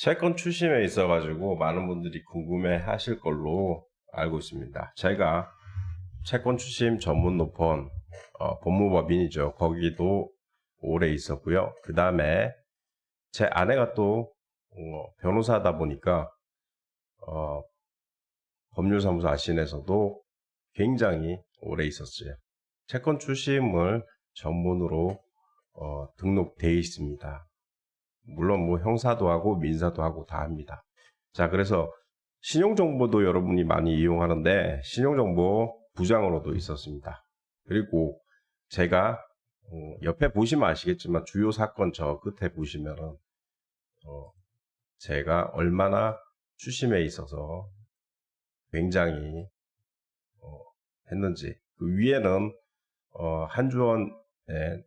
채권 추심에 있어가지고 많은 분들이 궁금해 하실 걸로 알고 있습니다. 제가 채권 추심 전문 로펌, 법무법인이죠. 거기도 오래 있었고요. 그 다음에 제 아내가 또 변호사다 보니까 법률사무소 아신에서도 굉장히 오래 있었어요. 채권 추심을 전문으로 등록되어 있습니다. 물론 뭐 형사도 하고 민사도 하고 다 합니다. 자, 그래서 신용정보도 여러분이 많이 이용하는데 신용정보 부장으로도 있었습니다. 그리고 제가 옆에 보시면 아시겠지만 주요 사건 저 끝에 보시면은 제가 얼마나 추심에 있어서 굉장히 했는지, 그 위에는 한주원의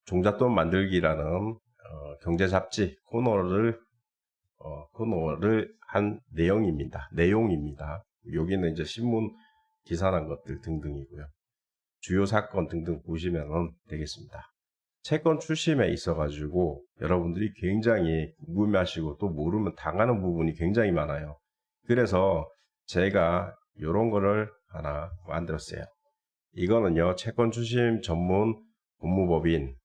종잣돈 만들기라는 경제 잡지 코너를 한 내용입니다. 여기는 이제 신문 기사난 것들 등등이고요. 주요 사건 등등 보시면 되겠습니다. 채권 추심에 있어가지고 여러분들이 굉장히 궁금해하시고 또 모르면 당하는 부분이 굉장히 많아요. 그래서 제가 이런 거를 하나 만들었어요. 이거는요, 채권 추심 전문 법무법인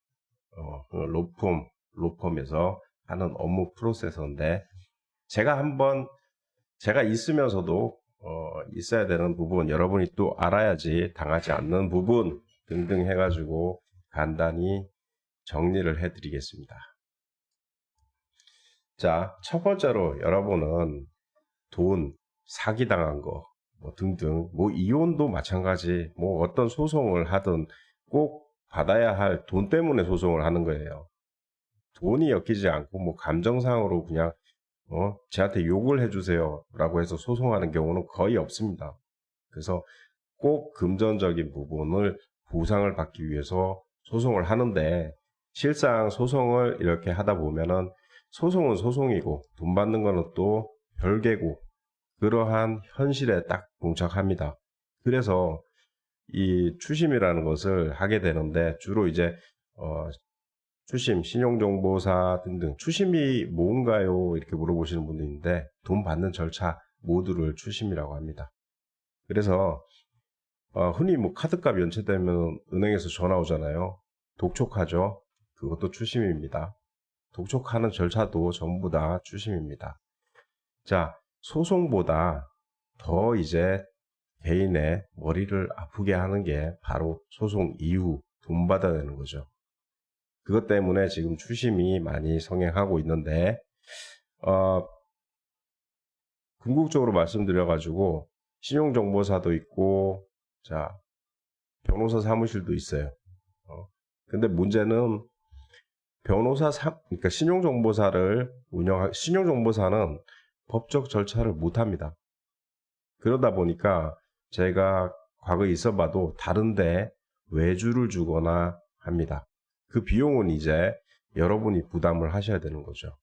로펌에서 하는 업무 프로세서인데, 제가 있으면서도 있어야 되는 부분, 여러분이 또 알아야지 당하지 않는 부분 등등 해가지고 간단히 정리를 해드리겠습니다. 자, 첫 번째로 여러분은 돈 사기당한 거 등등, 이혼도 마찬가지, 어떤 소송을 하든 꼭 받아야 할 돈 때문에 소송을 하는 거예요. 돈이 엮이지 않고 감정상으로 그냥 저한테 욕을 해주세요 라고 해서 소송하는 경우는 거의 없습니다. 그래서 꼭 금전적인 부분을 보상을 받기 위해서 소송을 하는데, 실상 소송을 이렇게 하다 보면은 소송은 소송이고 돈 받는 거는 또 별개고, 그러한 현실에 딱 봉착합니다. 그래서 이 추심이라는 것을 하게 되는데, 주로 이제 추심, 신용정보사 등등, 추심이 뭔가요? 이렇게 물어보시는 분도 있는데, 돈 받는 절차 모두를 추심이라고 합니다. 그래서 흔히 카드값 연체되면 은행에서 전화 오잖아요. 독촉하죠. 그것도 추심입니다. 독촉하는 절차도 전부 다 추심입니다. 자, 소송보다 더 이제 개인의 머리를 아프게 하는 게 바로 소송 이후 돈 받아야 되는 거죠. 그것 때문에 지금 추심이 많이 성행하고 있는데, 궁극적으로 말씀드려가지고 신용정보사도 있고, 자, 변호사 사무실도 있어요. 근데 문제는 그러니까 신용정보사는 법적 절차를 못 합니다. 그러다 보니까 제가 과거에 있어봐도 다른데 외주를 주거나 합니다. 그 비용은 이제 여러분이 부담을 하셔야 되는 거죠.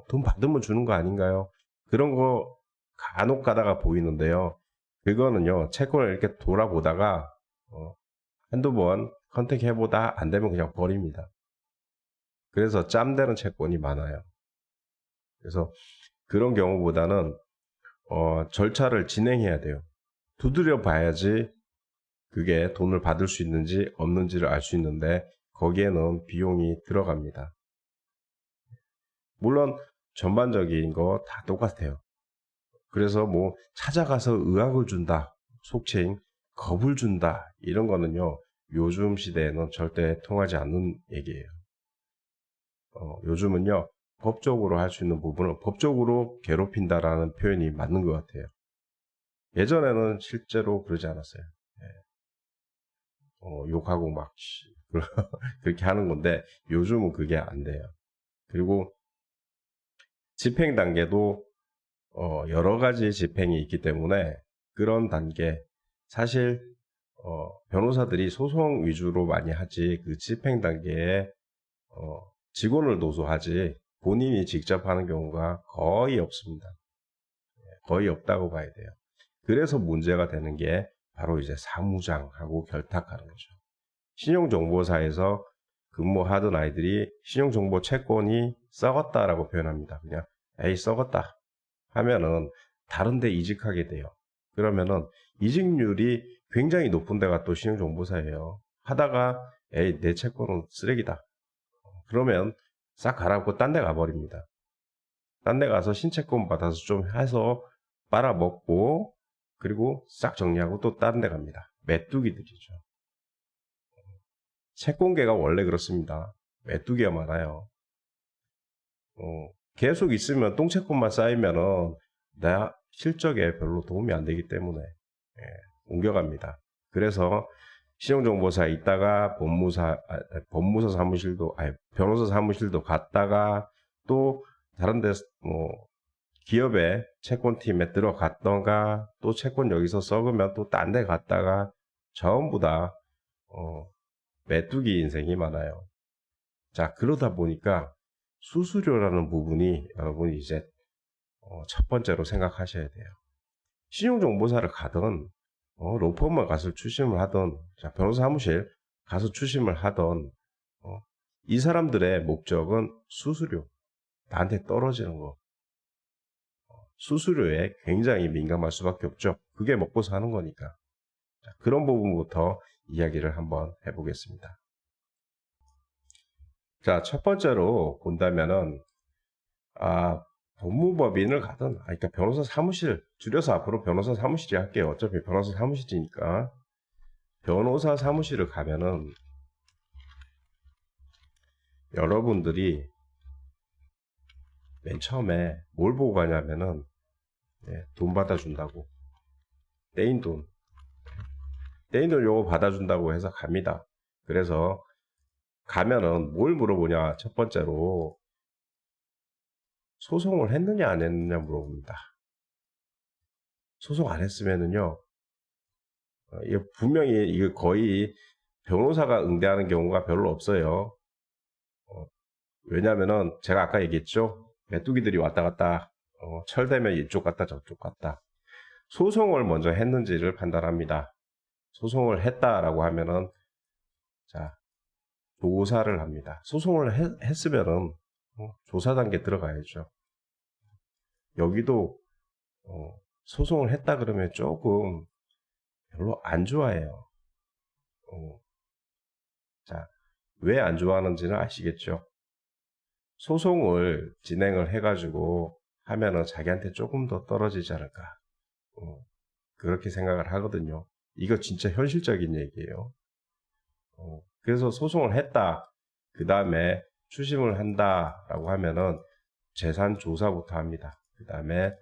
돈 받으면 주는 거 아닌가요? 그런 거 간혹 가다가 보이는데요. 그거는요, 채권을 이렇게 돌아보다가 한두 번 컨택해보다 안 되면 그냥 버립니다. 그래서 짬되는 채권이 많아요. 그래서 그런 경우보다는 절차를 진행해야 돼요. 두드려 봐야지 그게 돈을 받을 수 있는지 없는지를 알 수 있는데, 거기에는 비용이 들어갑니다. 물론 전반적인 거 다 똑같아요. 그래서 찾아가서 의학을 준다, 속칭 겁을 준다, 이런 거는요, 요즘 시대에는 절대 통하지 않는 얘기예요. 요즘은요, 법적으로 할 수 있는 부분은 법적으로 괴롭힌다라는 표현이 맞는 것 같아요. 예전에는 실제로 그러지 않았어요. 욕하고 막 그렇게 하는 건데, 요즘은 그게 안 돼요. 그리고 집행 단계도 여러 가지 집행이 있기 때문에, 그런 단계, 사실 변호사들이 소송 위주로 많이 하지, 그 집행 단계에 직원을 도소하지 본인이 직접 하는 경우가 거의 없습니다. 거의 없다고 봐야 돼요. 그래서 문제가 되는 게 바로 이제 사무장하고 결탁하는 거죠. 신용정보사에서 근무하던 아이들이 신용정보 채권이 썩었다라고 표현합니다. 그냥 에이 썩었다 하면은 다른 데 이직하게 돼요. 그러면은 이직률이 굉장히 높은 데가 또 신용정보사예요. 하다가 에이 내 채권은 쓰레기다. 그러면 싹 갈아엎고 딴 데 가버립니다. 딴 데 가서 신채권 받아서 좀 해서 빨아먹고 그리고 싹 정리하고 또 딴 데 갑니다. 메뚜기들이죠. 채권계가 원래 그렇습니다. 메뚜기가 많아요. 계속 있으면 똥채권만 쌓이면은 내 실적에 별로 도움이 안 되기 때문에 옮겨갑니다. 그래서 신용정보사에 있다가 법무사 사무실도 변호사 사무실도 갔다가 또 다른 데 기업의 채권팀에 들어갔던가 또 채권 여기서 썩으면 또 딴 데 갔다가 전부 다 메뚜기 인생이 많아요. 자, 그러다 보니까 수수료라는 부분이 여러분이 이제 첫 번째로 생각하셔야 돼요. 신용정보사를 가든 로펌을 가서 출심을 하든 자, 변호사 사무실 가서 출심을 하든 이 사람들의 목적은 수수료, 나한테 떨어지는 거. 수수료에 굉장히 민감할 수밖에 없죠. 그게 먹고 사는 거니까. 자, 그런 부분부터 이야기를 한번 해보겠습니다. 자, 첫 번째로 본다면은 법무법인을 가든 그러니까 변호사 사무실 줄여서 앞으로 변호사 사무실이 할게요. 어차피 변호사 사무실이니까 변호사 사무실을 가면은 여러분들이 맨 처음에 뭘 보고 가냐면은 돈 받아준다고 떼인 돈 요거 받아준다고 해서 갑니다. 그래서 가면은 뭘 물어보냐. 첫 번째로 소송을 했느냐 안 했느냐 물어봅니다. 소송 안 했으면은요 이게 분명히 이거 거의 변호사가 응대하는 경우가 별로 없어요. 왜냐면은 제가 아까 얘기했죠. 메뚜기들이 왔다 갔다 철되면 이쪽 갔다 저쪽 갔다. 소송을 먼저 했는지를 판단합니다. 소송을 했다라고 하면은 자 조사를 합니다. 소송을 했으면은 조사 단계 들어가야죠. 여기도 소송을 했다 그러면 조금 별로 안 좋아해요. 자, 왜 안 좋아하는지는 아시겠죠? 소송을 진행을 해가지고 하면은 자기한테 조금 더 떨어지지 않을까. 그렇게 생각을 하거든요. 이거 진짜 현실적인 얘기예요. 그래서 소송을 했다. 그 다음에 추심을 한다라고 하면은 재산 조사부터 합니다. 그 다음에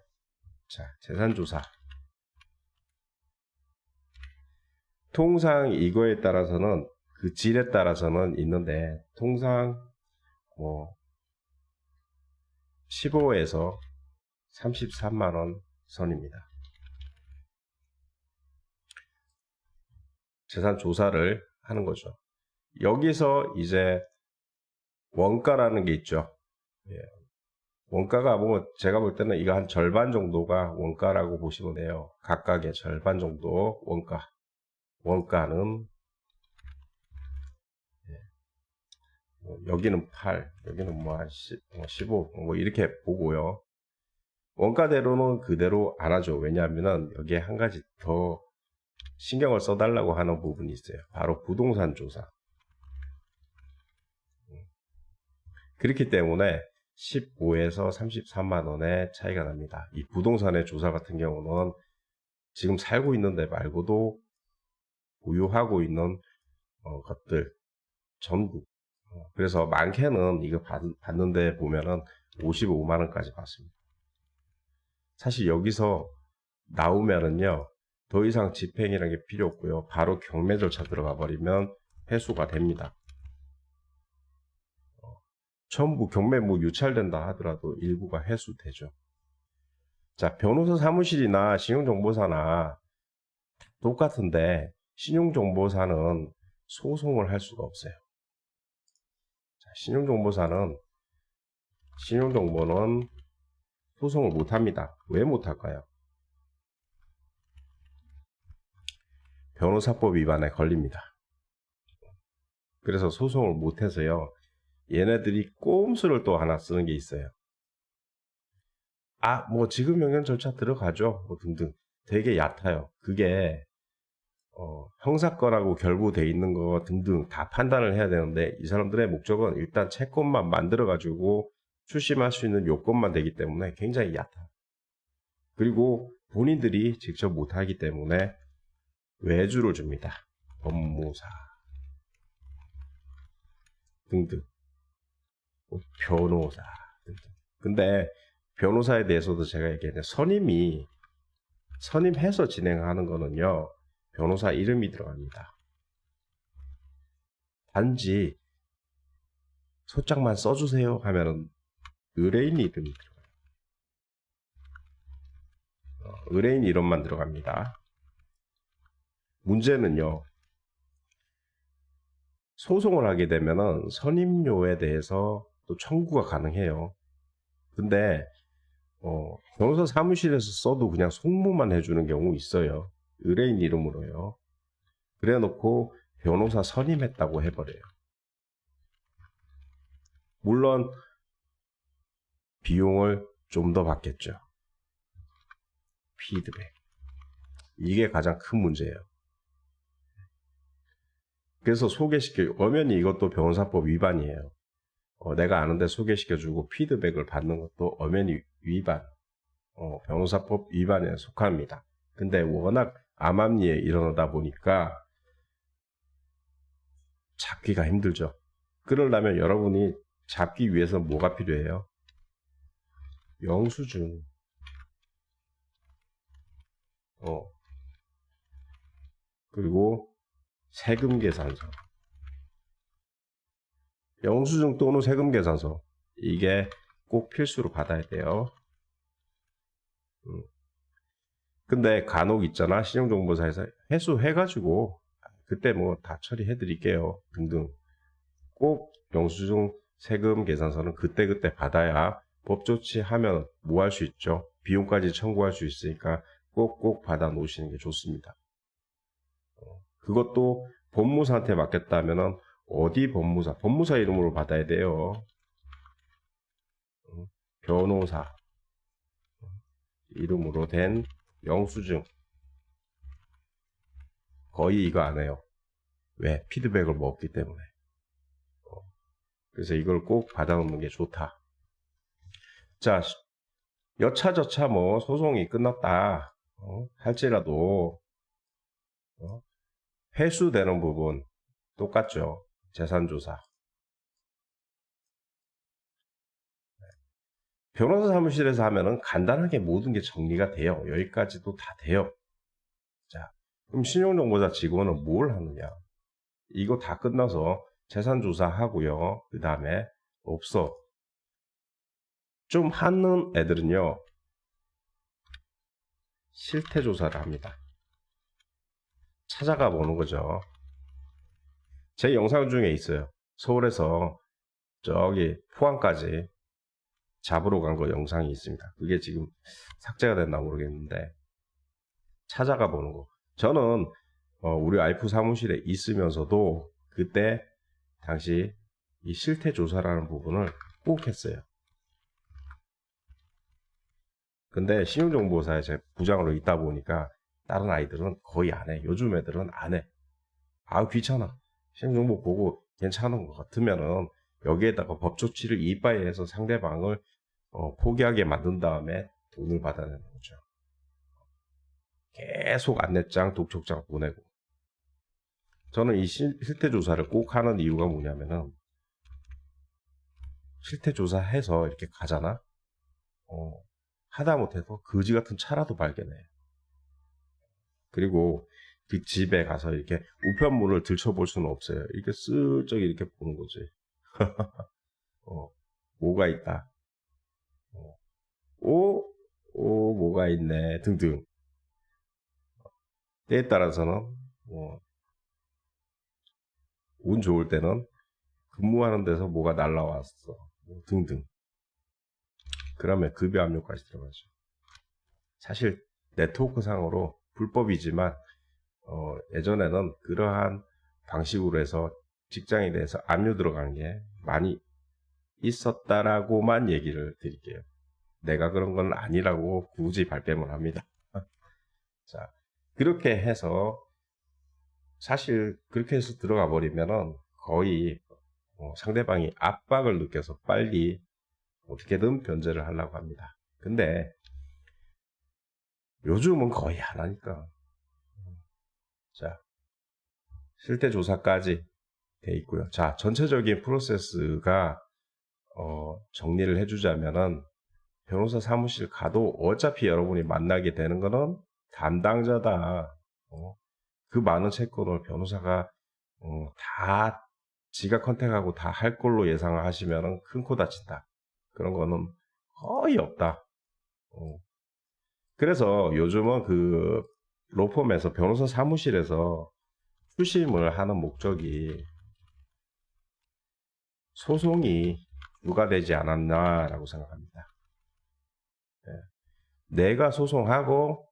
자, 재산 조사. 통상 이거에 따라서는 그 질에 따라서는 있는데 통상 15에서 33만 원 선입니다. 재산 조사를 하는 거죠. 여기서 이제 원가라는 게 있죠. 원가가 제가 볼 때는 이거 한 절반 정도가 원가라고 보시면 돼요. 각각의 절반 정도 원가. 원가는 여기는 8, 여기는 한 15 이렇게 보고요. 원가대로는 그대로 안 하죠. 왜냐하면 여기에 한 가지 더 신경을 써달라고 하는 부분이 있어요. 바로 부동산 조사. 그렇기 때문에 15에서 33만 원의 차이가 납니다. 이 부동산의 조사 같은 경우는 지금 살고 있는 데 말고도 보유하고 있는 것들 전국. 그래서 많게는 이거 받는데 보면은 55만 원까지 받습니다. 사실 여기서 나오면은요 더 이상 집행이라는 게 필요 없고요. 바로 경매 절차 들어가 버리면 회수가 됩니다. 전부 경매 유찰된다 하더라도 일부가 회수되죠. 자, 변호사 사무실이나 신용정보사나 똑같은데 신용정보사는 소송을 할 수가 없어요. 자, 신용정보는 소송을 못합니다. 왜 못할까요? 변호사법 위반에 걸립니다. 그래서 소송을 못해서요. 얘네들이 꼼수를 또 하나 쓰는 게 있어요. 아, 뭐 지급 명령 절차 들어가죠. 뭐 등등. 되게 얕아요. 그게 형사건하고 결부돼 있는 거 등등 다 판단을 해야 되는데 이 사람들의 목적은 일단 채권만 만들어 가지고 출심할 수 있는 요건만 되기 때문에 굉장히 얕아요. 그리고 본인들이 직접 못하기 때문에 외주를 줍니다. 법무사 등등, 변호사 등등. 근데 변호사에 대해서도 제가 얘기했는데 선임해서 진행하는 거는요. 변호사 이름이 들어갑니다. 단지 소장만 써주세요 하면은 의뢰인 이름이 들어가요. 의뢰인 이름만 들어갑니다. 문제는요. 소송을 하게 되면은 선임료에 대해서 또 청구가 가능해요. 근데 변호사 사무실에서 써도 그냥 송무만 해주는 경우 있어요. 의뢰인 이름으로요. 그래 놓고 변호사 선임했다고 해버려요. 물론 비용을 좀 더 받겠죠. 피드백. 이게 가장 큰 문제예요. 그래서 엄연히 이것도 변호사법 위반이에요. 내가 아는데 소개시켜주고 피드백을 받는 것도 엄연히 위반. 변호사법 위반에 속합니다. 근데 워낙 암암리에 일어나다 보니까 잡기가 힘들죠. 그러려면 여러분이 잡기 위해서 뭐가 필요해요? 영수증. 그리고 세금 계산서. 영수증 또는 세금 계산서. 이게 꼭 필수로 받아야 돼요. 근데 간혹 있잖아. 신용정보사에서 회수해가지고 그때 뭐 다 처리해 드릴게요 등등. 꼭 영수증 세금 계산서는 그때그때 받아야 법 조치하면 뭐 할 수 있죠. 비용까지 청구할 수 있으니까 꼭꼭 받아 놓으시는 게 좋습니다. 그것도 법무사한테 맡겼다면은 어디 법무사 이름으로 받아야 돼요. 변호사 이름으로 된 영수증. 거의 이거 안 해요. 왜? 피드백을 뭐 없기 때문에. 그래서 이걸 꼭 받아놓는 게 좋다. 자, 여차저차 뭐 소송이 끝났다 할지라도 회수되는 부분 똑같죠. 재산조사. 변호사 사무실에서 하면은 간단하게 모든 게 정리가 돼요. 여기까지도 다 돼요. 자, 그럼 신용정보사 직원은 뭘 하느냐? 이거 다 끝나서 재산조사 하고요. 그 다음에 없어. 좀 하는 애들은요. 실태조사를 합니다. 찾아가 보는 거죠. 제 영상 중에 있어요. 서울에서 저기 포항까지 잡으러 간 거 영상이 있습니다. 그게 지금 삭제가 됐나 모르겠는데 찾아가 보는 거. 저는 우리 와이프 사무실에 있으면서도 그때 당시 이 실태조사라는 부분을 꼭 했어요. 근데 신용정보사에 제 부장으로 있다 보니까 다른 아이들은 거의 안 해. 요즘 애들은 안 해. 아, 귀찮아. 신용정보 보고 괜찮은 것 같으면은 여기에다가 법조치를 이빠이해서 상대방을 포기하게 만든 다음에 돈을 받아내는 거죠. 계속 안내장, 독촉장 보내고. 저는 이 실태조사를 꼭 하는 이유가 뭐냐면은 실태조사해서 이렇게 가잖아. 하다못해서 거지 같은 차라도 발견해. 그리고 그 집에 가서 이렇게 우편물을 들춰볼 수는 없어요. 이렇게 슬쩍 이렇게 보는 거지. 뭐가 있다. 뭐가 있네. 등등. 때에 따라서는, 운 좋을 때는 근무하는 데서 뭐가 날라왔어. 등등. 그러면 급여 압류까지 들어가죠. 사실 네트워크 상으로 불법이지만 예전에는 그러한 방식으로 해서 직장에 대해서 압류 들어간 게 많이 있었다라고만 얘기를 드릴게요. 내가 그런 건 아니라고 굳이 발뺌을 합니다. 자, 그렇게 해서 사실 그렇게 해서 들어가 버리면은 거의 상대방이 압박을 느껴서 빨리 어떻게든 변제를 하려고 합니다. 근데 요즘은 거의 안 하니까. 자, 실태 조사까지 돼 있고요. 자, 전체적인 프로세스가 정리를 해주자면은 변호사 사무실 가도 어차피 여러분이 만나게 되는 거는 담당자다. 그 많은 채권을 변호사가 다 지가 컨택하고 다 할 걸로 예상을 하시면은 큰 코 다친다. 그런 거는 거의 없다. 그래서 요즘은 그 로펌에서 변호사 사무실에서 추심을 하는 목적이 소송이 누가되지 않았나라고 생각합니다. 내가 소송하고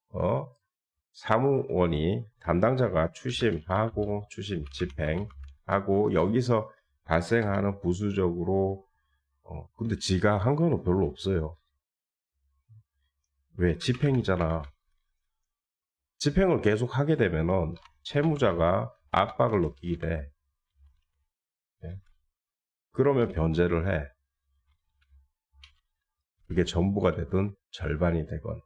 사무원이 담당자가 추심하고 추심 집행하고 여기서 발생하는 부수적으로 근데 지가 한 거는 별로 없어요. 왜? 집행이잖아. 집행을 계속 하게 되면은 채무자가 압박을 느끼게 돼. 그러면 변제를 해. 그게 전부가 되든 절반이 되건.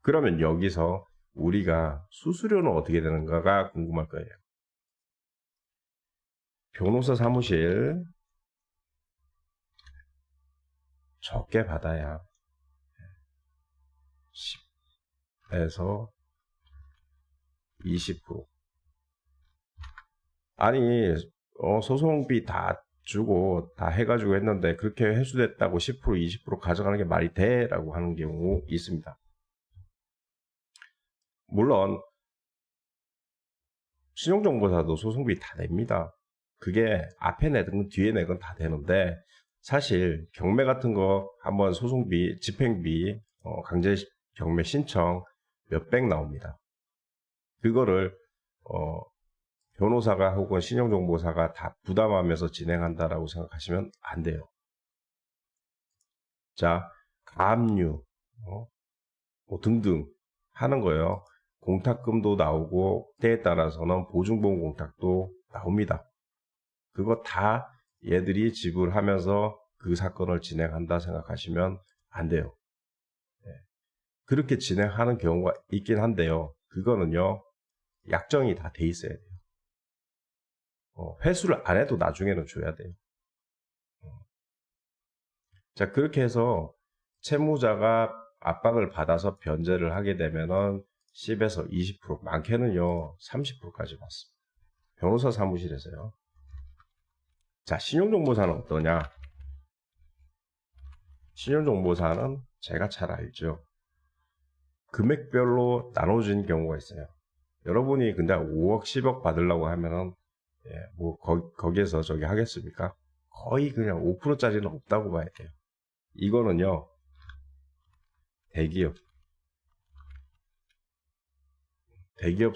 그러면 여기서 우리가 수수료는 어떻게 되는가가 궁금할 거예요. 변호사 사무실 적게 받아야 10에서 20%. 아니 소송비 다 주고 다 해가지고 했는데 그렇게 회수됐다고 10% 20% 가져가는 게 말이 돼? 라고 하는 경우 있습니다. 물론 신용정보사도 소송비 다 냅니다. 그게 앞에 내든 건 뒤에 내건 다 되는데 사실 경매 같은 거 한번 소송비, 집행비, 강제 경매 신청 몇백 나옵니다. 그거를 변호사가 혹은 신용정보사가 다 부담하면서 진행한다라고 생각하시면 안 돼요. 자, 가압류 뭐 등등 하는 거예요. 공탁금도 나오고 때에 따라서는 보증보험 공탁도 나옵니다. 그거 다 얘들이 지불하면서 그 사건을 진행한다 생각하시면 안 돼요. 그렇게 진행하는 경우가 있긴 한데요. 그거는요, 약정이 다 돼 있어야 돼요. 회수를 안 해도 나중에는 줘야 돼요. 자, 그렇게 해서 채무자가 압박을 받아서 변제를 하게 되면은 10에서 20%, 많게는요, 30%까지 받습니다. 변호사 사무실에서요. 자, 신용정보사는 어떠냐? 신용정보사는 제가 잘 알죠. 금액별로 나눠진 경우가 있어요. 여러분이 근데 5억, 10억 받으려고 하면은, 뭐, 거기에서 저기 하겠습니까? 거의 그냥 5%짜리는 없다고 봐야 돼요. 이거는요, 대기업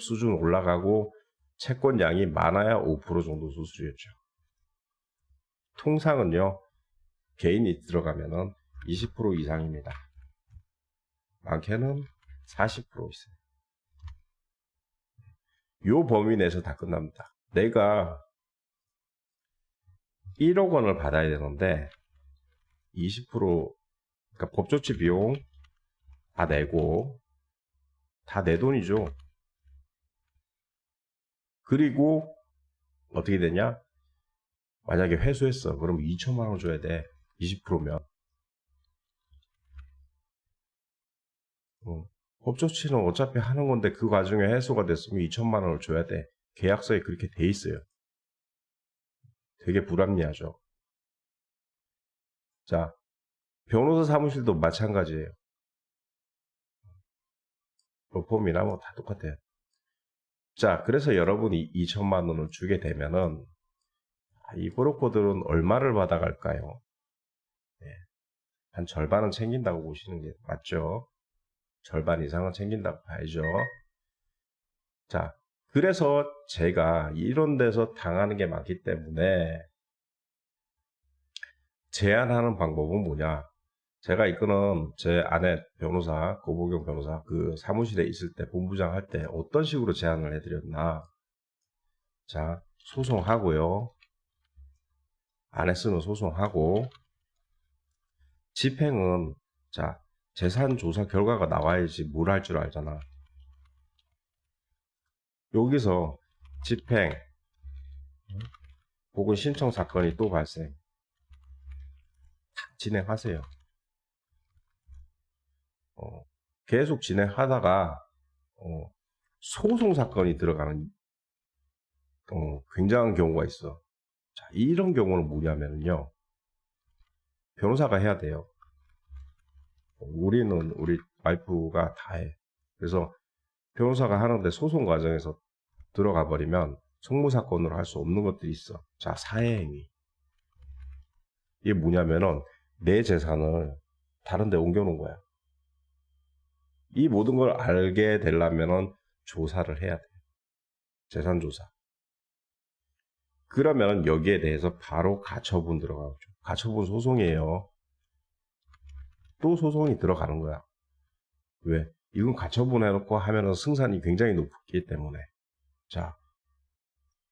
수준 올라가고, 채권량이 많아야 5% 정도 수수료죠. 통상은요, 개인이 들어가면은 20% 이상입니다. 많게는 40% 있어요. 요 범위 내에서 다 끝납니다. 내가 1억 원을 받아야 되는데 20% 그러니까 법조치 비용 다 내고 다 내 돈이죠. 그리고 어떻게 되냐? 만약에 회수했어. 그럼 2천만 원 줘야 돼. 20%면. 법조치는 어차피 하는 건데 그 과정에 해소가 됐으면 2천만 원을 줘야 돼. 계약서에 그렇게 돼 있어요. 되게 불합리하죠. 자, 변호사 사무실도 마찬가지예요. 로펌이나 뭐 다 똑같아요. 자, 그래서 여러분이 2천만 원을 주게 되면은 이 브로커들은 얼마를 받아갈까요? 네, 한 절반은 챙긴다고 보시는 게 맞죠? 절반 이상은 챙긴다고 봐야죠. 자, 그래서 제가 이런 데서 당하는 게 많기 때문에 제안하는 방법은 뭐냐? 제가 이끄는 제 아내 변호사, 고보경 변호사, 그 사무실에 있을 때, 본부장 할 때 어떤 식으로 제안을 해드렸나? 자, 소송하고요. 안 했으면 소송하고, 집행은, 자, 재산조사 결과가 나와야지 뭘 할 줄 알잖아. 여기서 집행, 혹은 신청 사건이 또 발생. 진행하세요. 계속 진행하다가 소송 사건이 들어가는 굉장한 경우가 있어. 자, 이런 경우는 뭐냐면요, 변호사가 해야 돼요. 우리 와이프가 다 해. 그래서 변호사가 하는데 소송 과정에서 들어가 버리면 성무 사건으로 할 수 없는 것들이 있어. 자, 사회행위. 이게 뭐냐면은 내 재산을 다른 데 옮겨놓은 거야. 이 모든 걸 알게 되려면은 조사를 해야 돼. 재산조사. 그러면 여기에 대해서 바로 가처분 들어가죠. 가처분 소송이에요. 또 소송이 들어가는 거야. 왜? 이건 가처분 해놓고 하면은 승산이 굉장히 높기 때문에. 자,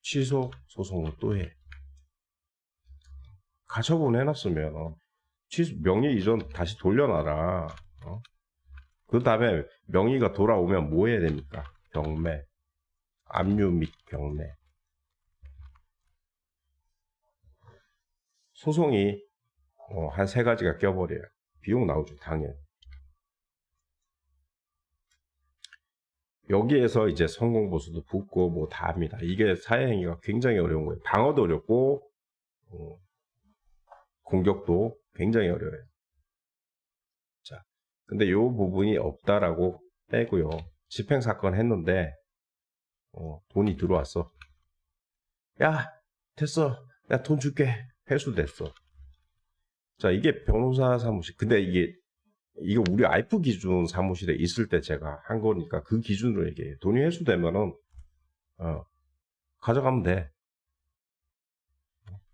취소 소송을 또 해. 가처분 해놨으면 취소, 명의 이전 다시 돌려놔라. 그 다음에 명의가 돌아오면 뭐 해야 됩니까? 경매, 압류 및 경매. 소송이 한 3가지가 껴버려요. 비용 나오죠, 당연히. 여기에서 이제 성공보수도 붙고 뭐 다 합니다. 이게 사회행위가 굉장히 어려운 거예요. 방어도 어렵고 공격도 굉장히 어려워요. 자, 근데 이 부분이 없다라고 빼고요. 집행사건 했는데 돈이 들어왔어. 야, 됐어. 내가 돈 줄게. 회수됐어. 자, 이게 변호사 사무실. 근데 이게 우리 와이프 기준 사무실에 있을 때 제가 한 거니까 그 기준으로 얘기해요. 돈이 회수되면은 가져가면 돼.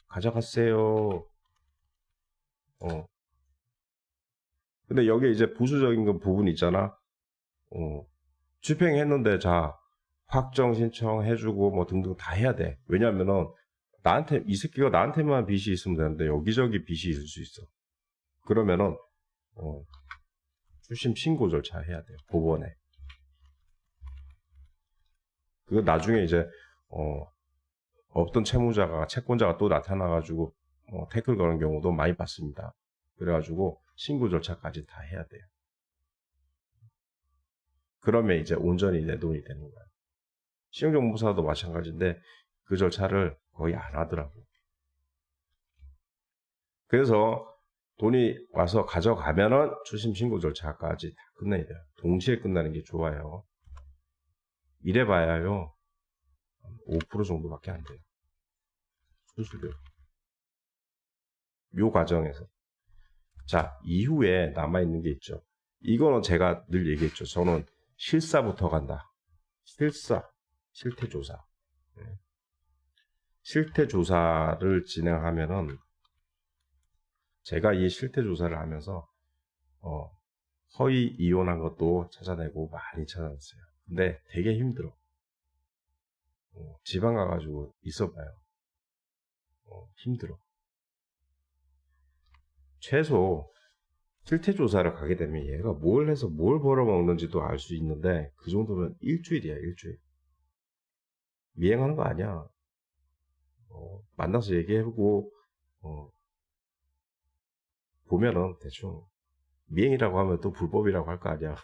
가져갔어요. 근데 여기 이제 부수적인 그 부분 있잖아. 집행했는데 자, 확정 신청해주고 뭐 등등 다 해야 돼. 왜냐면은 나한테, 이 새끼가 나한테만 빚이 있으면 되는데 여기저기 빚이 있을 수 있어. 그러면은 추심 신고 절차 해야 돼요. 법원에. 그거 나중에 이제 없던 채무자가, 채권자가 또 나타나가지고 태클 거는 경우도 많이 봤습니다. 그래가지고 신고 절차까지 다 해야 돼요. 그러면 이제 온전히 내 돈이 되는 거야. 신용정보사도 마찬가지인데 그 절차를 거의 안 하더라고. 그래서 돈이 와서 가져가면은 추심 신고 절차까지 다 끝내야 돼요. 동시에 끝나는 게 좋아요. 이래봐야요 5% 정도밖에 안 돼요. 수수료. 요 과정에서. 자, 이후에 남아있는 게 있죠. 이거는 제가 늘 얘기했죠. 저는 실사부터 간다. 실태조사. 실태조사를 진행하면은 제가 이 실태조사를 하면서 허위 이혼한 것도 찾아내고 많이 찾아냈어요. 근데 되게 힘들어. 지방 가가지고 있어봐요. 힘들어. 최소 실태조사를 가게 되면 얘가 뭘 해서 뭘 벌어먹는지도 알 수 있는데 그 정도면 일주일이야, 일주일. 미행하는 거 아니야. 만나서 얘기해보고 보면은 대충 미행이라고 하면 또 불법이라고 할 거 아니야.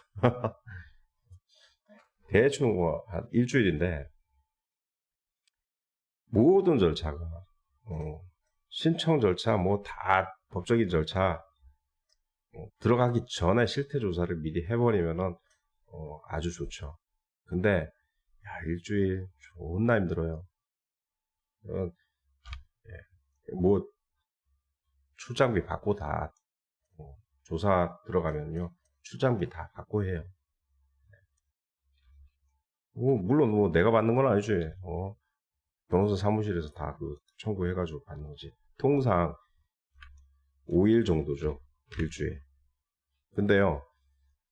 대충 한 일주일인데 모든 절차가 신청 절차 뭐 다 법적인 절차 들어가기 전에 실태조사를 미리 해버리면은 아주 좋죠. 근데 야, 일주일 존나 힘들어요. 뭐 출장비 받고 다 조사 들어가면요 출장비 다 받고 해요. 물론 뭐 내가 받는 건 아니지. 변호사 사무실에서 다 그 청구해가지고 받는 거지. 통상 5일 정도죠. 일주에. 근데요,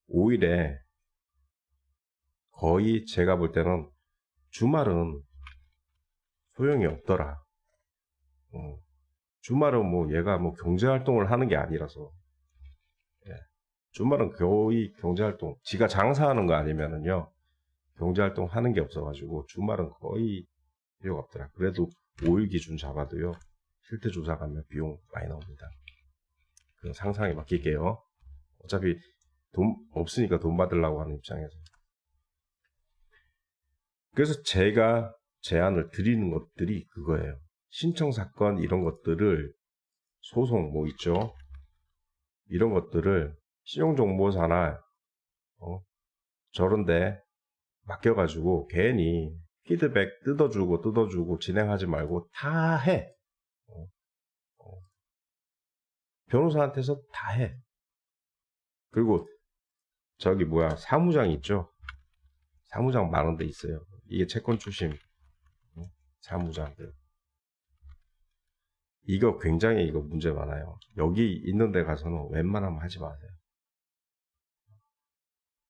5일에 거의 제가 볼 때는 주말은 소용이 없더라. 주말은 뭐 얘가 뭐 경제활동을 하는 게 아니라서. 예. 주말은 거의 경제활동, 지가 장사하는 거 아니면은요, 경제활동 하는 게 없어가지고 주말은 거의 필요가 없더라. 그래도 5일 기준 잡아도요, 실태 조사 가면 비용 많이 나옵니다. 그 상상에 맡길게요. 어차피 돈 없으니까 돈 받으려고 하는 입장에서. 그래서 제가 제안을 드리는 것들이 그거예요. 신청사건 이런 것들을, 소송 뭐 있죠. 이런 것들을 신용정보사나 저런데 맡겨가지고 괜히 피드백 뜯어주고 진행하지 말고 다 해. 변호사한테서 다 해. 그리고 저기 뭐야, 사무장 있죠. 사무장 많은 데 있어요. 이게 채권 출신 사무장들. 이거 굉장히 이거 문제 많아요. 여기 있는 데 가서는 웬만하면 하지 마세요.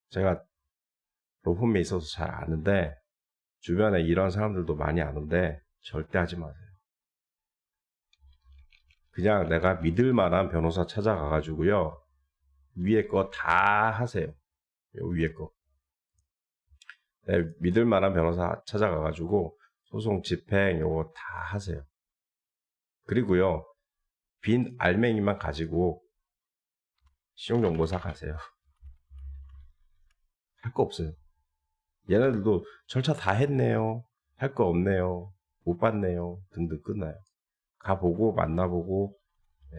제가 로펌에 있어서 잘 아는데, 주변에 이런 사람들도 많이 아는데 절대 하지 마세요. 그냥 내가 믿을 만한 변호사 찾아가가지고요, 위에 거 다 하세요. 요 위에 거. 네, 믿을 만한 변호사 찾아가가지고 소송 집행 요거 다 하세요. 그리고요, 빈 알맹이만 가지고 신용정보사 가세요. 할 거 없어요. 얘네들도 절차 다 했네요. 할 거 없네요. 못 받네요. 등등 끝나요. 가보고 만나보고, 네,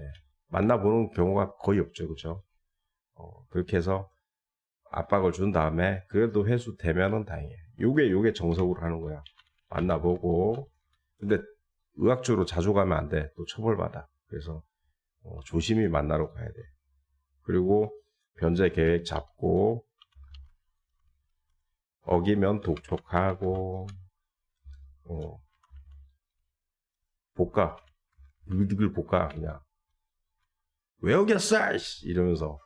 만나보는 경우가 거의 없죠. 그죠? 그렇게 해서 압박을 준 다음에 그래도 회수되면은 다행이에요. 요게 정석으로 하는 거야. 만나보고. 근데 의학적으로 자주 가면 안 돼. 또 처벌받아. 그래서 조심히 만나러 가야 돼. 그리고 변제 계획 잡고, 어기면 독촉하고, 볶아. 느글 볶아, 그냥. 왜 어겼어? 이러면서.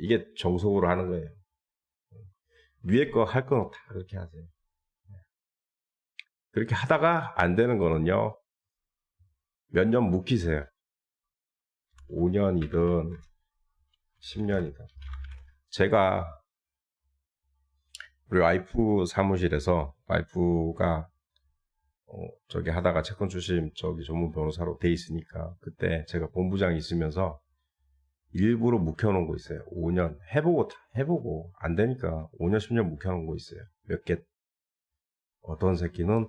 이게 정석으로 하는 거예요. 위에 거 할 건 다 그렇게 하세요. 그렇게 하다가 안 되는 거는요, 몇 년 묵히세요. 5년이든 10년이든. 제가 우리 와이프 사무실에서, 와이프가 저기 하다가 채권 출신 저기 전문 변호사로 돼 있으니까, 그때 제가 본부장 있으면서 일부러 묵혀놓은 거 있어요. 5년 해보고 다 해보고 안 되니까 5년 10년 묵혀놓은 거 있어요. 몇 개. 어떤 새끼는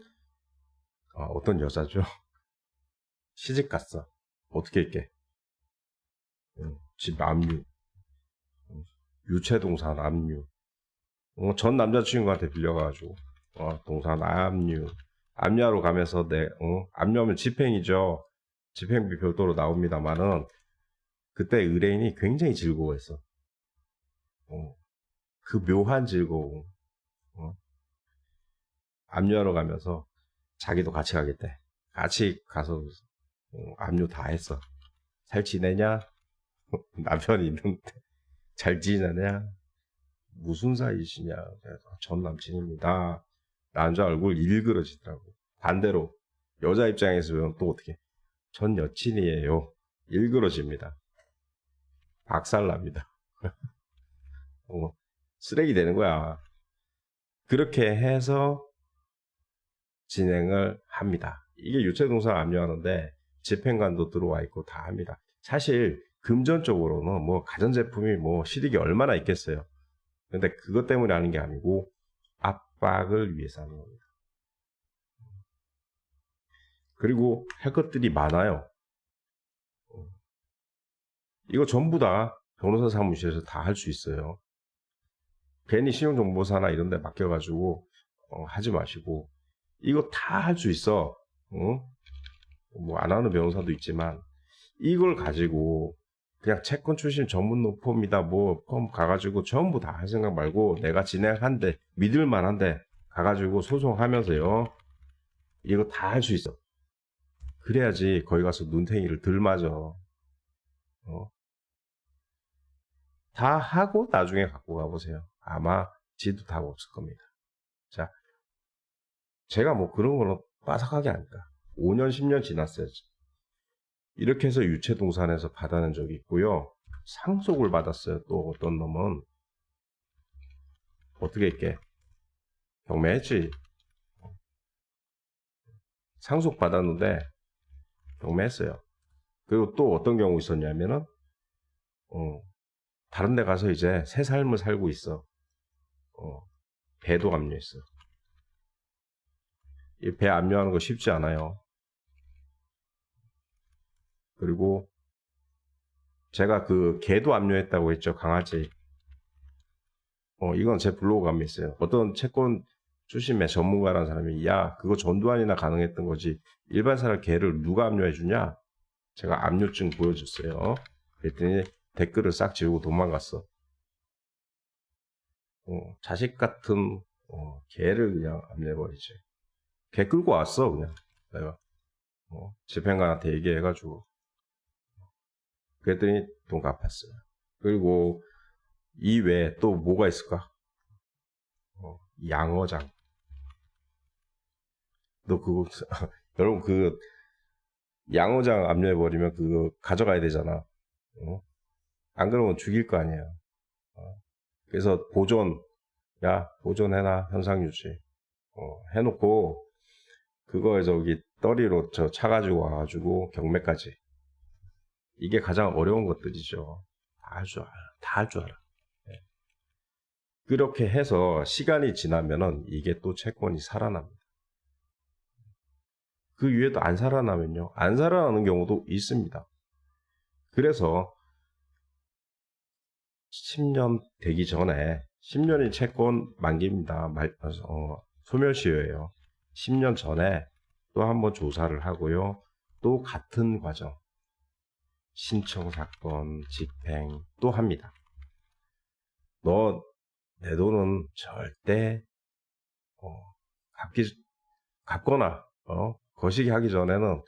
어떤 여자죠. 시집 갔어. 어떻게 했게? 집 압류, 유체동산 압류. 전 남자친구한테 빌려가지고 동산 압류하러 가면서 압류하면 집행이죠. 집행비 별도로 나옵니다만은 그때 의뢰인이 굉장히 즐거워했어. 그 묘한 즐거움. 압류하러 가면서 자기도 같이 가겠대. 같이 가서 압류 다 했어. 잘 지내냐? 남편이 있는데 잘 지내냐? 무슨 사이시냐? 전 남친입니다. 남자 얼굴 일그러지더라고. 반대로 여자 입장에서 보면 또 어떻게? 전 여친이에요. 일그러집니다. 박살납니다. 쓰레기 되는 거야. 그렇게 해서 진행을 합니다. 이게 유체동산 압류하는데 집행관도 들어와 있고 다 합니다. 사실 금전적으로는 뭐 가전제품이 뭐 실익이 얼마나 있겠어요. 근데 그것 때문에 하는 게 아니고 압박을 위해서 하는 겁니다. 그리고 할 것들이 많아요. 이거 전부 다 변호사 사무실에서 다 할 수 있어요. 괜히 신용정보사나 이런 데 맡겨가지고 하지 마시고, 이거 다 할 수 있어. 뭐 안 하는 변호사도 있지만 이걸 가지고 그냥 채권 출신 전문 노포입니다. 뭐 펌 가가지고 전부 다 할 생각 말고 내가 진행한데 믿을 만한데 가가지고 소송하면서요. 이거 다 할 수 있어. 그래야지 거기 가서 눈탱이를 덜 맞아. 다 하고 나중에 갖고 가보세요. 아마 지도 답 없을 겁니다. 자, 제가 뭐 그런 거는 빠삭하게 하니까 5년 10년 지났어요. 이렇게 해서 유채동산에서 받아낸 적이 있고요. 상속을 받았어요. 또 어떤 놈은 어떻게 했게? 경매했지. 상속 받았는데 경매했어요. 그리고 또 어떤 경우 있었냐면은 다른 데 가서 이제 새 삶을 살고 있어. 배도 압류했어. 이 배 압류하는 거 쉽지 않아요. 그리고 제가 그 개도 압류했다고 했죠. 강아지. 이건 제 블로그 가면 있어요. 어떤 채권 출신의 전문가라는 사람이 야 그거 전두환이나 가능했던 거지 일반 사람 개를 누가 압류해 주냐? 제가 압류증 보여줬어요. 그랬더니 댓글을 싹 지우고 도망갔어. 자식 같은 개를 그냥 압류해버리지. 개 끌고 왔어 그냥 내가 집행관한테 얘기해가지고 그랬더니 돈 갚았어요. 그리고 이 외에 또 뭐가 있을까? 양어장. 너 그거 여러분 그 양어장 압류해버리면 그거 가져가야 되잖아. 안 그러면 죽일 거 아니에요. 그래서 보존해놔 현상유지. 해놓고 그거에 저기 떠리로 저 차가지고 와가지고 경매까지. 이게 가장 어려운 것들이죠. 다 할 줄 알아. 다 할 줄 알아. 네. 그렇게 해서 시간이 지나면은 이게 또 채권이 살아납니다. 그 위에도 안 살아나면요. 안 살아나는 경우도 있습니다. 그래서 10년 되기 전에 10년이 채권 만기입니다. 소멸시효예요. 10년 전에 또 한번 조사를 하고요. 또 같은 과정 신청사건 집행 또 합니다. 너 내 돈은 절대 갚거나 거시기 하기 전에는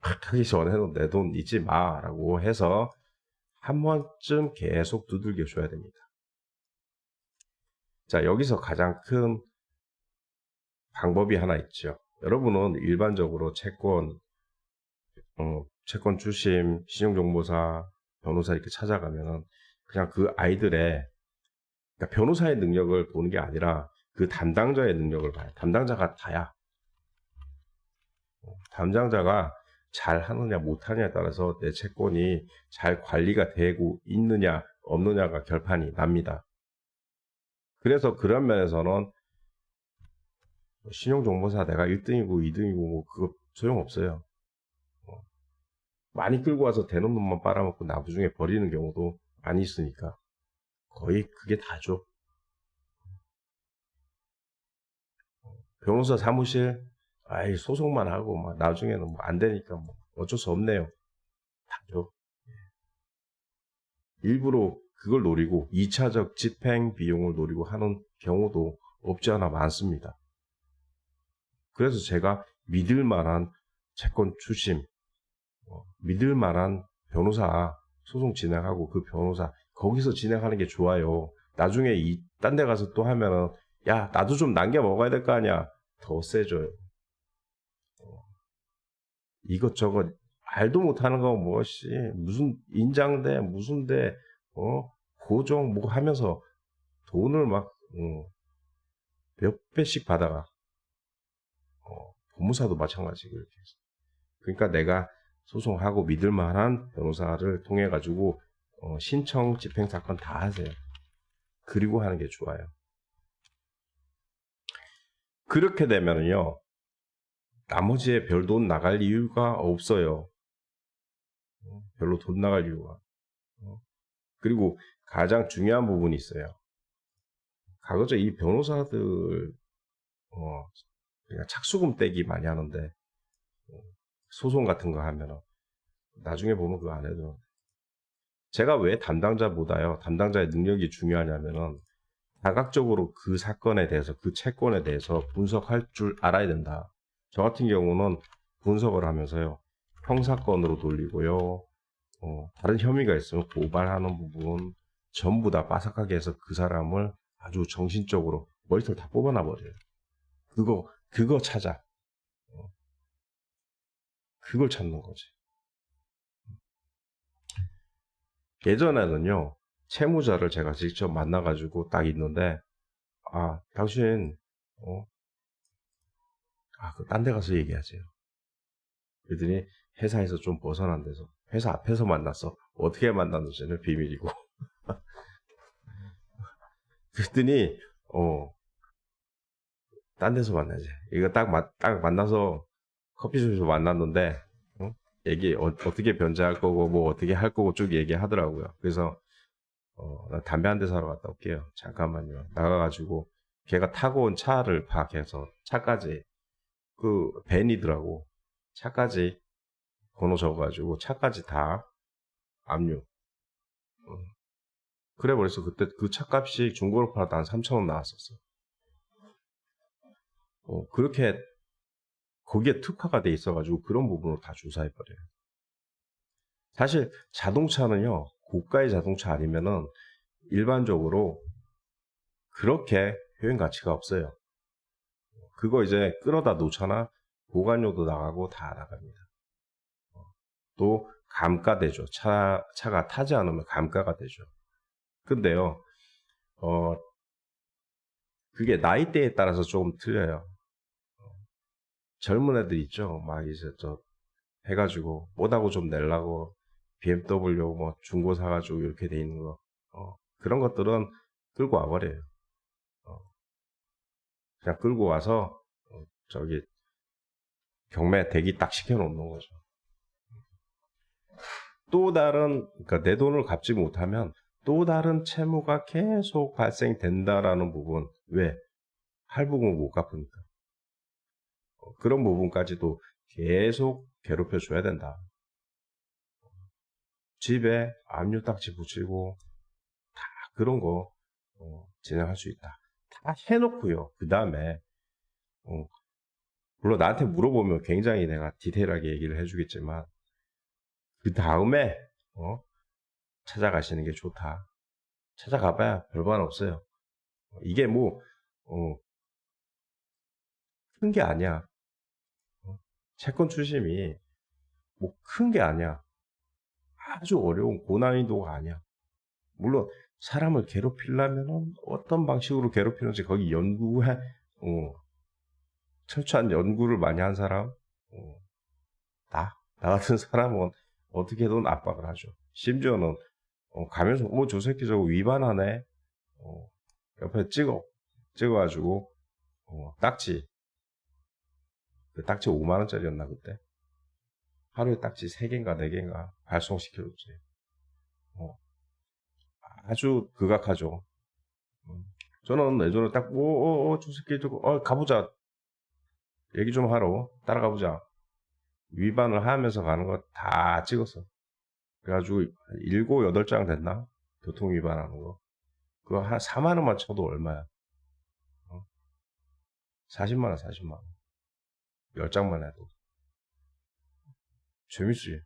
하기 전에는 내 돈 잊지 마라고 해서 한 번쯤 계속 두들겨 줘야 됩니다. 자, 여기서 가장 큰 방법이 하나 있죠. 여러분은 일반적으로 채권 주심, 신용정보사, 변호사 이렇게 찾아가면은 그냥 그 아이들의 그러니까 변호사의 능력을 보는 게 아니라 그 담당자의 능력을 봐요. 담당자가 다야. 담당자가 잘 하느냐 못하느냐에 따라서 내 채권이 잘 관리가 되고 있느냐 없느냐가 결판이 납니다. 그래서 그런 면에서는 신용정보사 내가 1등이고 2등이고 뭐 그거 소용없어요. 많이 끌고 와서 되는 놈만 빨아먹고 나중에 버리는 경우도 많이 있으니까 거의 그게 다죠. 변호사 사무실 소송만 하고 막 나중에는 뭐 안 되니까 뭐 어쩔 수 없네요. 다죠. 일부러 그걸 노리고 2차적 집행 비용을 노리고 하는 경우도 없지 않아 많습니다. 그래서 제가 믿을 만한 채권 추심, 믿을 만한 변호사 소송 진행하고 그 변호사 거기서 진행하는 게 좋아요. 나중에 딴 데 가서 또 하면은 야 나도 좀 남겨 먹어야 될 거 아니야. 더 세져요. 이것저것 말도 못하는 거 무엇이 무슨 인장대 무슨 대 고정 뭐 하면서 돈을 막 몇 배씩 받아가. 법무사도 마찬가지 그렇게 해서. 그러니까 내가 소송하고 믿을 만한 변호사를 통해 가지고 신청 집행 사건 다 하세요. 그리고 하는 게 좋아요. 그렇게 되면은요. 나머지에 별 돈 나갈 이유가 없어요. 별로 돈 나갈 이유가. 그리고 가장 중요한 부분이 있어요. 가급적 이 변호사들 그냥 착수금 떼기 많이 하는데 소송 같은 거 하면은 나중에 보면 그거 안 해도 제가 왜 담당자보다요, 담당자의 능력이 중요하냐면은, 다각적으로 그 사건에 대해서, 그 채권에 대해서 분석할 줄 알아야 된다. 저 같은 경우는 분석을 하면서요, 형사건으로 돌리고요, 다른 혐의가 있으면 고발하는 부분, 전부 다 빠삭하게 해서 그 사람을 아주 정신적으로 머리털 다 뽑아놔 버려요. 그거 찾아. 그걸 찾는 거지. 예전에는요, 채무자를 제가 직접 만나가지고 딱 있는데, 당신, 딴 데 가서 얘기하세요. 그랬더니 회사에서 좀 벗어난 데서, 회사 앞에서 만났어. 어떻게 만났는지는 비밀이고. 그랬더니, 딴 데서 만나지. 이거 딱 만나서 커피숍에서 만났는데, 얘기, 어떻게 변제할 거고, 뭐 어떻게 할 거고 쭉 얘기하더라고요. 그래서, 나 담배 한 대 사러 갔다 올게요. 잠깐만요. 나가가지고, 걔가 타고 온 차를 파악해서, 차까지, 그, 벤이더라고. 차까지, 번호 적어가지고, 차까지 다 압류. 그래 버려서 그때 그 차값이 중고로 팔아도 한 3,000원 나왔었어. 그렇게, 거기에 특화가 돼 있어가지고, 그런 부분으로 다 조사해버려요. 사실, 자동차는요, 고가의 자동차 아니면은, 일반적으로, 그렇게 효용 가치가 없어요. 그거 이제 끌어다 놓잖아. 보관료도 나가고 다 나갑니다. 또 감가되죠. 차가 타지 않으면 감가가 되죠. 근데요, 어, 그게 나이대에 따라서 조금 틀려요. 젊은 애들 있죠. 막 이제 해가지고, 뭐다고 좀 내려고, BMW 뭐 중고 사가지고 이렇게 돼 있는 거. 그런 것들은 끌고 와버려요. 어, 그냥 끌고 와서, 저기, 경매 대기 딱 시켜놓는 거죠. 또 다른, 그러니까 내 돈을 갚지 못하면 또 다른 채무가 계속 발생된다라는 부분. 왜? 할부금을 못 갚으니까. 그런 부분까지도 계속 괴롭혀 줘야 된다. 집에 압류딱지 붙이고 다 그런 거 진행할 수 있다. 다 해놓고요. 그 다음에 물론 나한테 물어보면 굉장히 내가 디테일하게 얘기를 해주겠지만 그 다음에 찾아가시는 게 좋다. 찾아가봐야 별반 없어요. 이게 뭐 큰 게 아니야. 채권 추심이 뭐 큰 게 아니야. 아주 어려운 고난이도가 아니야. 물론 사람을 괴롭히려면은 어떤 방식으로 괴롭히는지 거기 철저한 연구를 많이 한 사람, 나 같은 사람은 어떻게든 압박을 하죠. 심지어는 가면서 저 새끼 저거 위반하네. 옆에 찍어가지고 딱지, 그 딱지 5만 원짜리였나 그때. 하루에 딱지 3개인가 4개인가 발송시켜줬지. 아주 극악하죠. 저는 예전에 딱, 저 새끼 저거, 가보자. 얘기 좀 하러 따라가보자. 위반을 하면서 가는 거 다 찍었어. 그래가지고 7, 8장 됐나? 교통 위반하는 거. 그거 한 4만 원만 쳐도 얼마야? 40만 원, 40만 원. 10장만 해도. 재밌지.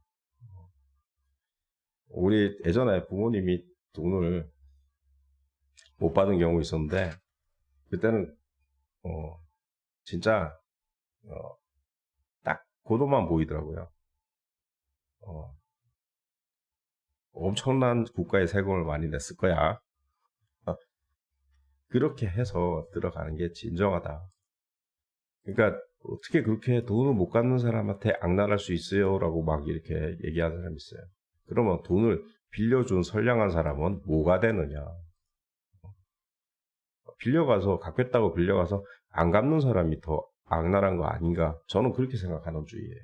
우리 예전에 부모님이 돈을 못 받은 경우 있었는데, 그때는, 진짜, 딱, 고도만 보이더라고요. 엄청난 국가의 세금을 많이 냈을 거야. 그렇게 해서 들어가는 게 진정하다. 그러니까, 어떻게 그렇게 돈을 못 갚는 사람한테 악랄할 수 있어요? 라고 막 이렇게 얘기하는 사람이 있어요. 그러면 돈을 빌려준 선량한 사람은 뭐가 되느냐? 갚겠다고 빌려가서 안 갚는 사람이 더 악랄한 거 아닌가? 저는 그렇게 생각하는 주의예요.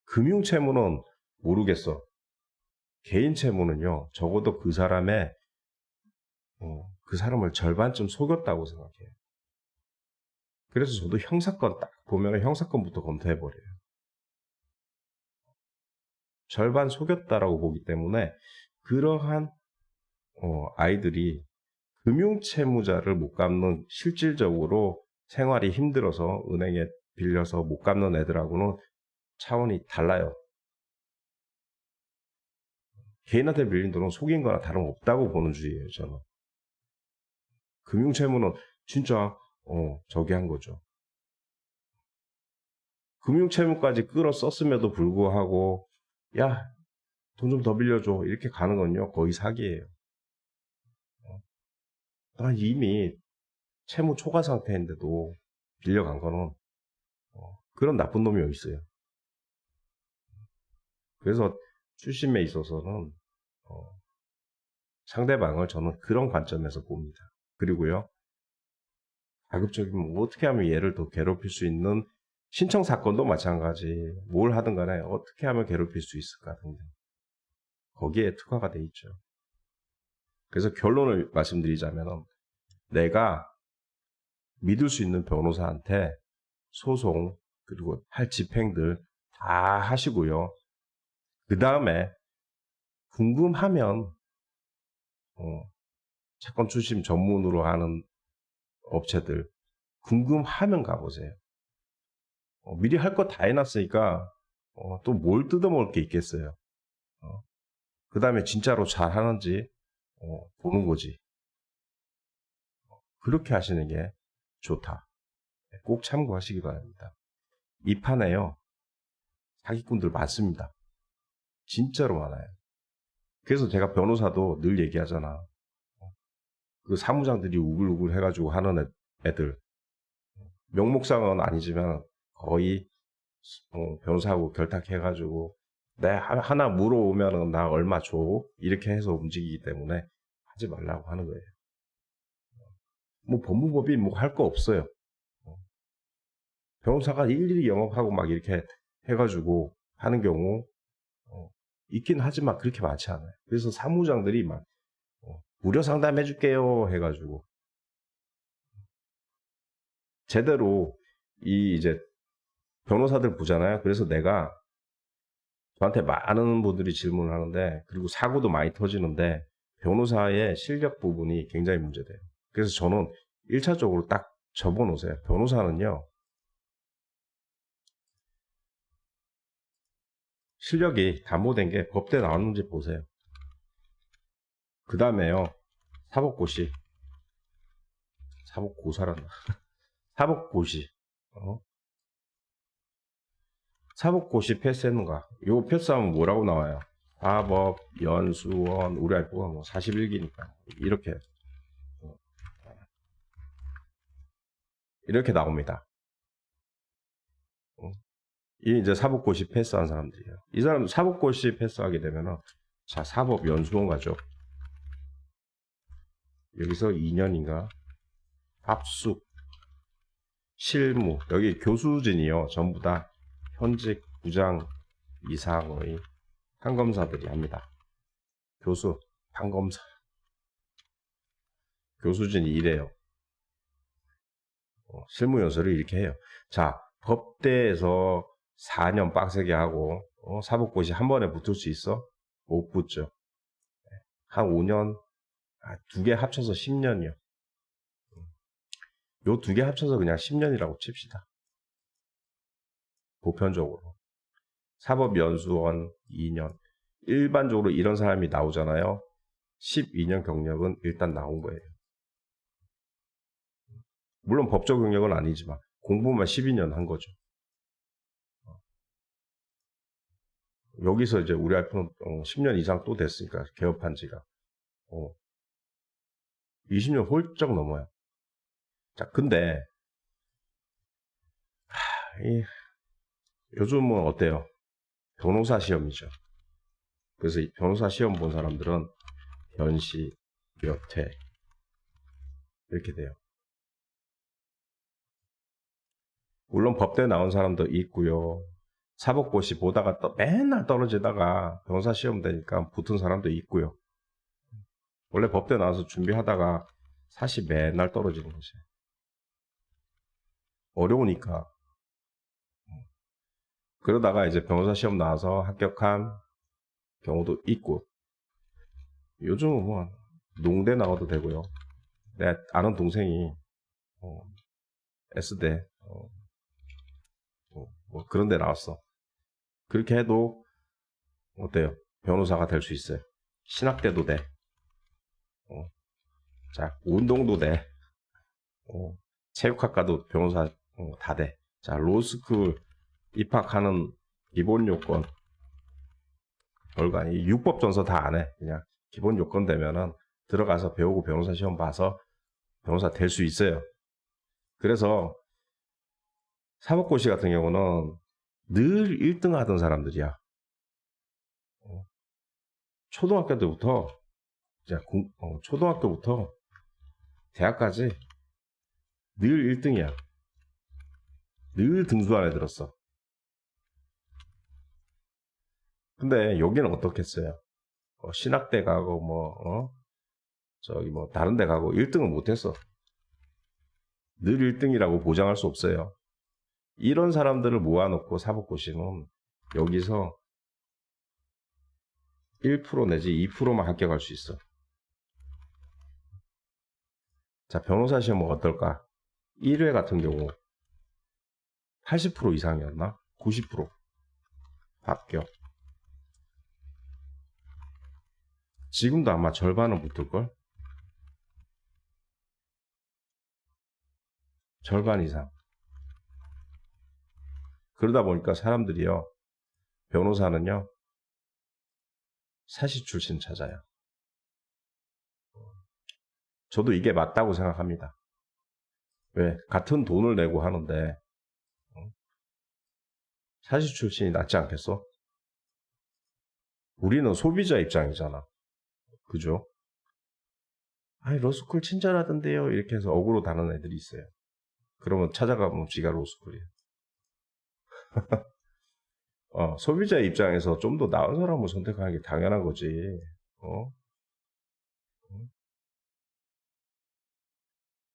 금융채무는 모르겠어. 개인 채무는요, 적어도 그 사람의, 그 사람을 절반쯤 속였다고 생각해요. 그래서 저도 형사건 딱 보면 형사건부터 검토해버려요. 절반 속였다라고 보기 때문에 그러한 아이들이 금융채무자를 못 갚는 실질적으로 생활이 힘들어서 은행에 빌려서 못 갚는 애들하고는 차원이 달라요. 개인한테 빌린 돈은 속인 거나 다름없다고 보는 주의예요, 저는. 금융채무는 진짜 저기 한 거죠. 금융채무까지 끌어 썼음에도 불구하고 야, 돈 좀 더 빌려줘 이렇게 가는 건요 거의 사기예요. 난 이미 채무 초과 상태인데도 빌려간 거는 그런 나쁜 놈이 어디 있어요. 그래서 추심에 있어서는 상대방을 저는 그런 관점에서 봅니다. 그리고요, 가급적이면 어떻게 하면 얘를 더 괴롭힐 수 있는 신청 사건도 마찬가지. 뭘 하든 간에 어떻게 하면 괴롭힐 수 있을까 등등. 거기에 특화가 돼 있죠. 그래서 결론을 말씀드리자면 내가 믿을 수 있는 변호사한테 소송 그리고 할 집행들 다 하시고요. 그 다음에 궁금하면 채권 출심 전문으로 하는 업체들 궁금하면 가보세요. 미리 할 거 다 해놨으니까 또 뭘 뜯어먹을 게 있겠어요. 그 다음에 진짜로 잘 하는지 보는 거지. 그렇게 하시는 게 좋다. 꼭 참고하시기 바랍니다. 이 판에요, 사기꾼들 많습니다. 진짜로 많아요. 그래서 제가 변호사도 늘 얘기하잖아. 그 사무장들이 우글우글 해가지고 하는 애들, 명목상은 아니지만 거의 변호사하고 결탁해가지고 내 하나 물어오면은 나 얼마 줘? 이렇게 해서 움직이기 때문에 하지 말라고 하는 거예요. 뭐 법무법이 뭐 할 거 없어요. 변호사가 일일이 영업하고 막 이렇게 해가지고 하는 경우 있긴 하지만 그렇게 많지 않아요. 그래서 사무장들이 막 무료 상담해줄게요 해가지고 제대로 이제 변호사들 보잖아요. 그래서 내가 저한테 많은 분들이 질문을 하는데, 그리고 사고도 많이 터지는데 변호사의 실력 부분이 굉장히 문제돼요. 그래서 저는 1차적으로 딱 접어놓으세요. 변호사는요, 실력이 담보된 게 법대에 나왔는지 보세요. 그 다음에요, 사법고시, 사법고사란다. 사법고시, 사법고시 패스했는가? 요 패스하면 뭐라고 나와요? 사법, 연수원, 우리 알고가 뭐 41기니까 이렇게 나옵니다. 이 이제 사법고시 패스한 사람들이에요. 이 사람 사법고시 패스하게 되면은 자, 사법연수원 가죠. 여기서 2년인가 합숙, 실무, 여기 교수진이요. 전부 다 현직 부장 이상의 판검사들이 합니다. 교수, 판검사. 교수진이 이래요. 실무연수를 이렇게 해요. 자, 법대에서 4년 빡세게 하고 사법고시 한 번에 붙을 수 있어? 못 붙죠. 한 5년, 두 개 합쳐서 10년이요. 요 두 개 합쳐서 그냥 10년이라고 칩시다. 보편적으로. 사법연수원 2년. 일반적으로 이런 사람이 나오잖아요. 12년 경력은 일단 나온 거예요. 물론 법적 경력은 아니지만 공부만 12년 한 거죠. 여기서 이제 우리 와이프는 10년 이상 또 됐으니까 개업한 지가 20년 훌쩍 넘어요. 자, 근데 요즘은 어때요? 변호사 시험이죠. 그래서 이 변호사 시험 본 사람들은 변시, 몇 회 이렇게 돼요. 물론 법대 나온 사람도 있고요. 사법고시 보다가 맨날 떨어지다가 변호사 시험 되니까 붙은 사람도 있고요. 원래 법대 나와서 준비하다가 사실 맨날 떨어지는 거지. 어려우니까. 그러다가 이제 변호사 시험 나와서 합격한 경우도 있고, 요즘은 뭐 농대 나와도 되고요. 내 아는 동생이 S대 뭐 그런 데 나왔어. 그렇게 해도 어때요? 변호사가 될 수 있어요. 신학대도 돼. 자, 운동도 돼. 체육학과도 변호사 다 돼. 자, 로스쿨 입학하는 기본 요건, 별거 아니, 육법 전서 다 안 해. 그냥 기본 요건 되면은 들어가서 배우고 변호사 시험 봐서 변호사 될 수 있어요. 그래서 사법고시 같은 경우는 늘 1등 하던 사람들이야. 초등학교 때부터, 초등학교부터 대학까지 늘 1등이야. 늘 등수 안에 들었어. 근데 여기는 어떻겠어요? 신학대 가고 다른 데 가고 1등은 못했어. 늘 1등이라고 보장할 수 없어요. 이런 사람들을 모아놓고 사법고시는 여기서 1% 내지 2%만 합격할 수 있어. 자, 변호사 시험은 어떨까? 1회 같은 경우 80% 이상이었나? 90% 합격. 지금도 아마 절반은 붙을걸? 절반 이상. 그러다 보니까 사람들이요, 변호사는요, 사시 출신 찾아요. 저도 이게 맞다고 생각합니다. 왜? 같은 돈을 내고 하는데 사시 출신이 낫지 않겠어? 우리는 소비자 입장이잖아. 그죠? 아니, 로스쿨 친절하던데요. 이렇게 해서 억울로 다는 애들이 있어요. 그러면 찾아가면 지가 로스쿨이에요. 소비자 입장에서 좀 더 나은 사람을 선택하는 게 당연한 거지.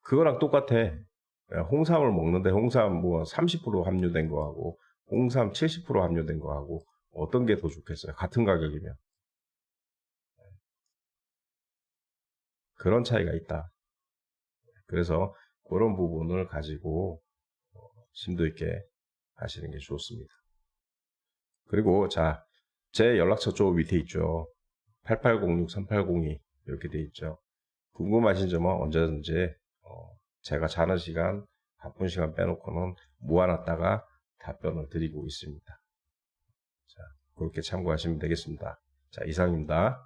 그거랑 똑같아. 홍삼을 먹는데 홍삼 뭐 30% 함유된 거하고 홍삼 70% 함유된 거하고 어떤 게 더 좋겠어요? 같은 가격이면. 그런 차이가 있다. 그래서 그런 부분을 가지고 심도 있게 하시는 게 좋습니다. 그리고 자, 제 연락처 쪽 밑에 있죠. 8806-3802 이렇게 돼 있죠. 궁금하신 점은 언제든지 제가 자는 시간, 바쁜 시간 빼놓고는 모아놨다가 답변을 드리고 있습니다. 자, 그렇게 참고하시면 되겠습니다. 자, 이상입니다.